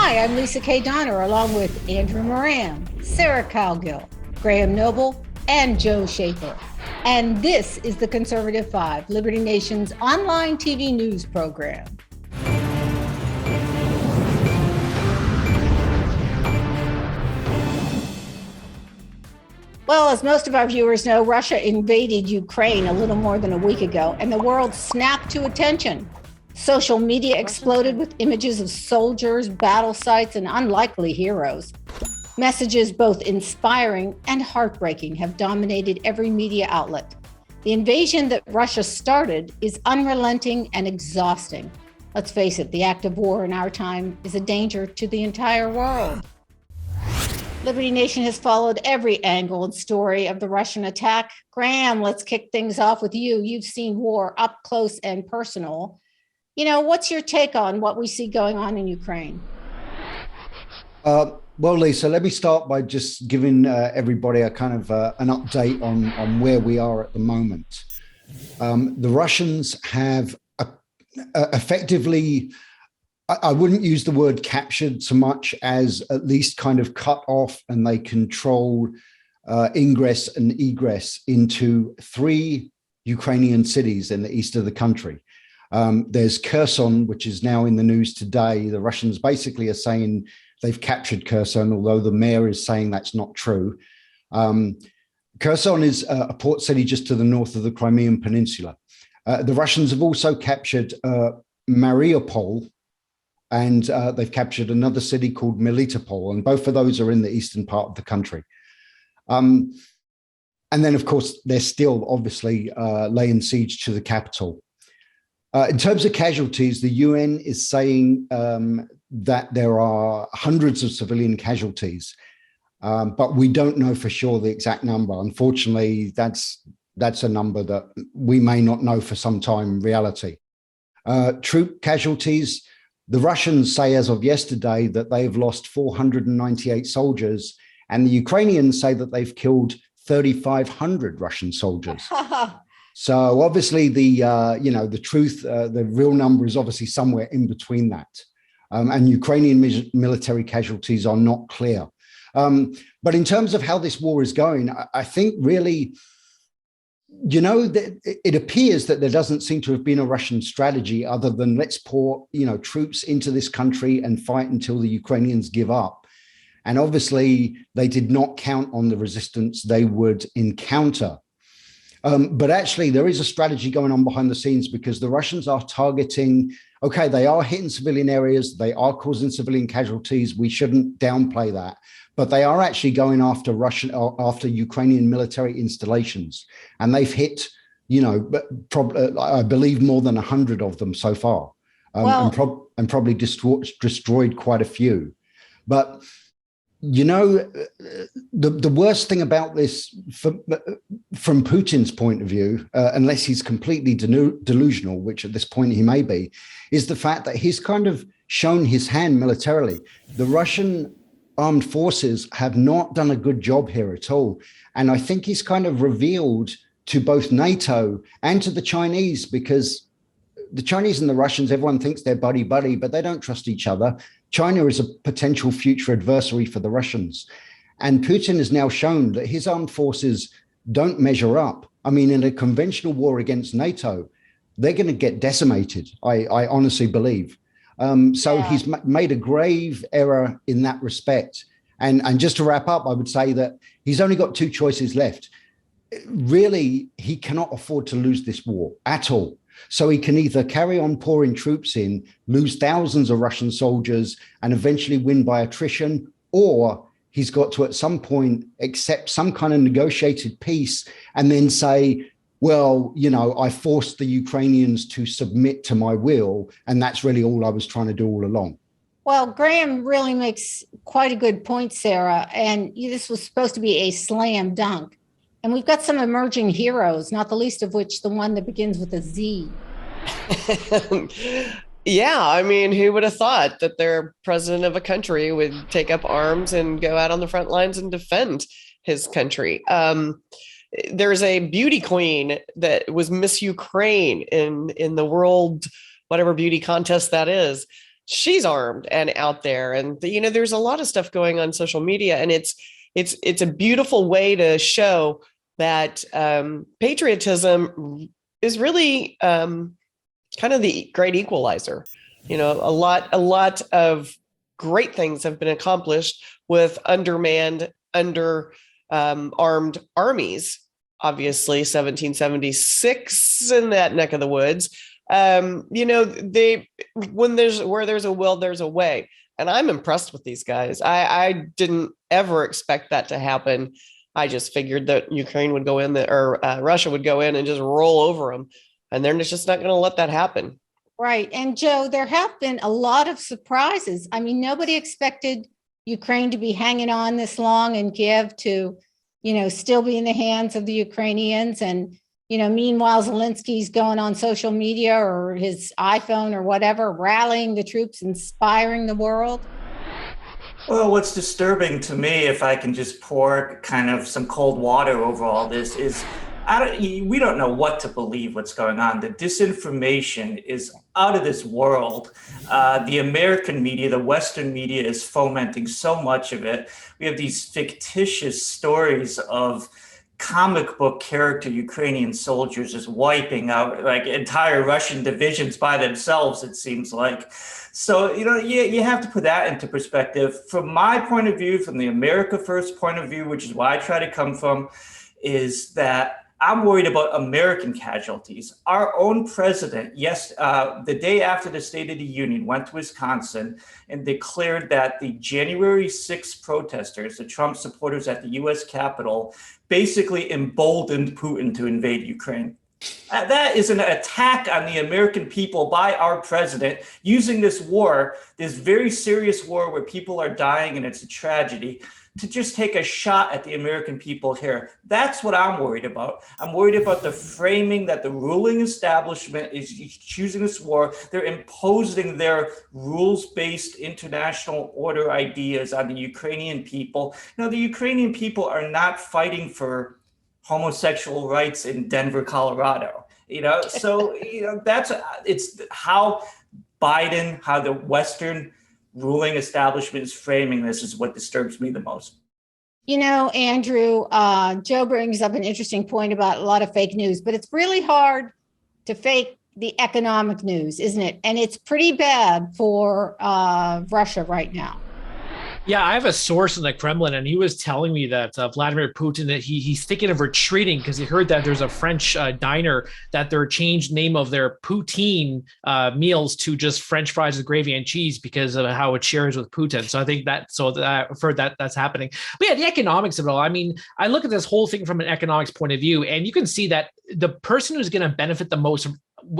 Hi, I'm Lisa K. Donner, along with Andrew Moran, Sarah Cowgill, Graham Noble, and Joe Schaefer. And this is the Conservative Five, Liberty Nation's online TV news program. Well, as most of our viewers know, Russia invaded Ukraine a little more than a week ago, and the world snapped to attention. Social media exploded with images of soldiers, battle sites, and unlikely heroes. Messages both inspiring and heartbreaking have dominated every media outlet. The invasion that Russia started is unrelenting and exhausting. Let's face it, the act of war in our time is a danger to the entire world. Liberty Nation has followed every angle and story of the Russian attack. Graham, let's kick things off with you. You've seen war up close and personal. What's your take on what we see going on in Ukraine? Well, Lisa, let me start by just giving everybody a kind of an update on where we are at the moment. The Russians have effectively, I wouldn't use the word captured so much as at least kind of cut off, and they control ingress and egress into 3 Ukrainian cities in the east of the country. There's Kherson, which is now in the news today. The Russians basically are saying they've captured Kherson, although the mayor is saying that's not true. Kherson is a port city just to the north of the Crimean Peninsula. The Russians have also captured Mariupol, and they've captured another city called Melitopol, and both of those are in the eastern part of the country. And then, of course, they're still obviously laying siege to the capital. In terms of casualties, the UN is saying that there are hundreds of civilian casualties, but we don't know for sure the exact number. Unfortunately, that's a number that we may not know for some time in reality. Troop casualties, the Russians say as of yesterday that they've lost 498 soldiers, and the Ukrainians say that they've killed 3,500 Russian soldiers. So obviously the truth, the real number is obviously somewhere in between that. And Ukrainian military casualties are not clear. But in terms of how this war is going, I think really, it appears that there doesn't seem to have been a Russian strategy other than let's pour, troops into this country and fight until the Ukrainians give up. And obviously they did not count on the resistance they would encounter. But actually, there is a strategy going on behind the scenes, because the Russians are targeting, okay, they are hitting civilian areas, they are causing civilian casualties, we shouldn't downplay that, but they are actually going after after Ukrainian military installations. And they've hit, I believe more than 100 of them so far, and probably destroyed quite a few. But the worst thing about this, from Putin's point of view, unless he's completely delusional, which at this point he may be, is the fact that he's kind of shown his hand militarily. The Russian armed forces have not done a good job here at all. And I think he's kind of revealed to both NATO and to the Chinese, because the Chinese and the Russians, everyone thinks they're buddy-buddy, but they don't trust each other. China is a potential future adversary for the Russians. And Putin has now shown that his armed forces don't measure up. I mean, in a conventional war against NATO, they're going to get decimated, I honestly believe. He's made a grave error in that respect. And just to wrap up, I would say that he's only got 2 choices left. Really, he cannot afford to lose this war at all. So he can either carry on pouring troops in, lose thousands of Russian soldiers, and eventually win by attrition, or he's got to at some point accept some kind of negotiated peace and then say, well, I forced the Ukrainians to submit to my will, and that's really all I was trying to do all along. Well, Graham really makes quite a good point, Sarah, and this was supposed to be a slam dunk. And we've got some emerging heroes, not the least of which the one that begins with a Z. Yeah, I mean, who would have thought that their president of a country would take up arms and go out on the front lines and defend his country? There's a beauty queen that was Miss Ukraine in the world, whatever beauty contest that is. she's armed and out there. And there's a lot of stuff going on social media, and it's a beautiful way to show that patriotism is really kind of the great equalizer. A lot of great things have been accomplished with undermanned, armed armies. Obviously, 1776 in that neck of the woods. Where there's a will, there's a way. And I'm impressed with these guys. I didn't ever expect that to happen. I just figured that Ukraine would go in or Russia would go in and just roll over them. And they're just not going to let that happen. Right. And Joe, there have been a lot of surprises. I mean, nobody expected Ukraine to be hanging on this long and Kiev to, still be in the hands of the Ukrainians. And, meanwhile, Zelensky's going on social media or his iPhone or whatever, rallying the troops, inspiring the world. Well, what's disturbing to me, if I can just pour kind of some cold water over all this, is we don't know what to believe what's going on. The disinformation is out of this world. The American media, the Western media is fomenting so much of it. We have these fictitious stories of comic book character Ukrainian soldiers just wiping out like entire Russian divisions by themselves, it seems like. So, you have to put that into perspective. From my point of view, from the America First point of view, which is where I try to come from, is that I'm worried about American casualties. Our own president, the day after the State of the Union, went to Wisconsin and declared that the January 6th protesters, the Trump supporters at the US Capitol, basically emboldened Putin to invade Ukraine. That is an attack on the American people by our president using this war, this very serious war where people are dying and it's a tragedy, to just take a shot at the American people here. That's what I'm worried about. I'm worried about the framing that the ruling establishment is choosing this war. They're imposing their rules-based international order ideas on the Ukrainian people. The Ukrainian people are not fighting for homosexual rights in Denver, Colorado. So it's how the Western ruling establishment is framing this is what disturbs me the most. Andrew, Joe brings up an interesting point about a lot of fake news, but it's really hard to fake the economic news, isn't it? And it's pretty bad for Russia right now. Yeah, I have a source in the Kremlin, and he was telling me that Vladimir Putin, that he's thinking of retreating because he heard that there's a French diner that they're changed name of their poutine meals to just French fries with gravy and cheese because of how it shares with Putin. So I think I've heard that that's happening. But yeah, the economics of it all. I mean, I look at this whole thing from an economics point of view, and you can see that the person who's going to benefit the most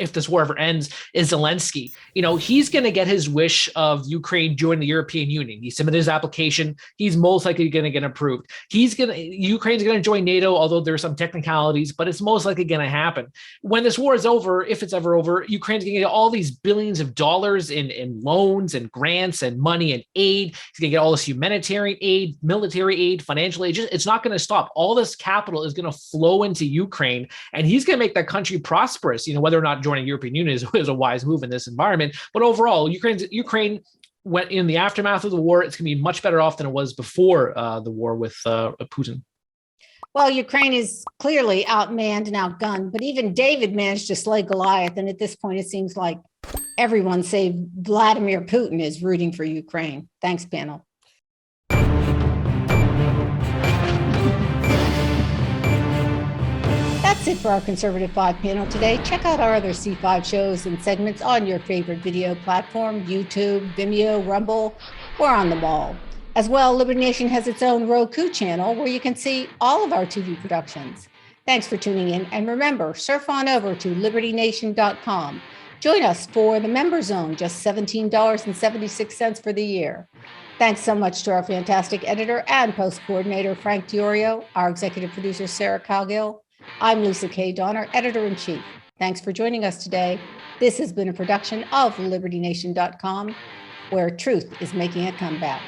if this war ever ends is Zelensky. He's going to get his wish of Ukraine joining the European Union. He submitted his application. He's most likely going to get approved. Ukraine's going to join NATO, although there's some technicalities, but it's most likely going to happen. When this war is over, if it's ever over, Ukraine's going to get all these billions of dollars in loans and grants and money and aid. He's going to get all this humanitarian aid, military aid, financial aid. It's not going to stop. All this capital is going to flow into Ukraine, and he's going to make that country prosperous. Whether or not joining the European Union is a wise move in this environment. But overall, Ukraine went in the aftermath of the war. It's going to be much better off than it was before the war with Putin. Well, Ukraine is clearly outmanned and outgunned, but even David managed to slay Goliath. And at this point, it seems like everyone, save Vladimir Putin, is rooting for Ukraine. Thanks, panel. That's it for our Conservative 5 panel today. Check out our other C5 shows and segments on your favorite video platform, YouTube, Vimeo, Rumble. We're on them all. As well, Liberty Nation has its own Roku channel where you can see all of our TV productions. Thanks for tuning in. And remember, surf on over to libertynation.com. Join us for the Member Zone, just $17.76 for the year. Thanks so much to our fantastic editor and post coordinator, Frank Diorio, our executive producer, Sarah Cowgill. I'm Lisa K. Donner, editor-in-chief. Thanks for joining us today. This has been a production of libertynation.com, where truth is making a comeback.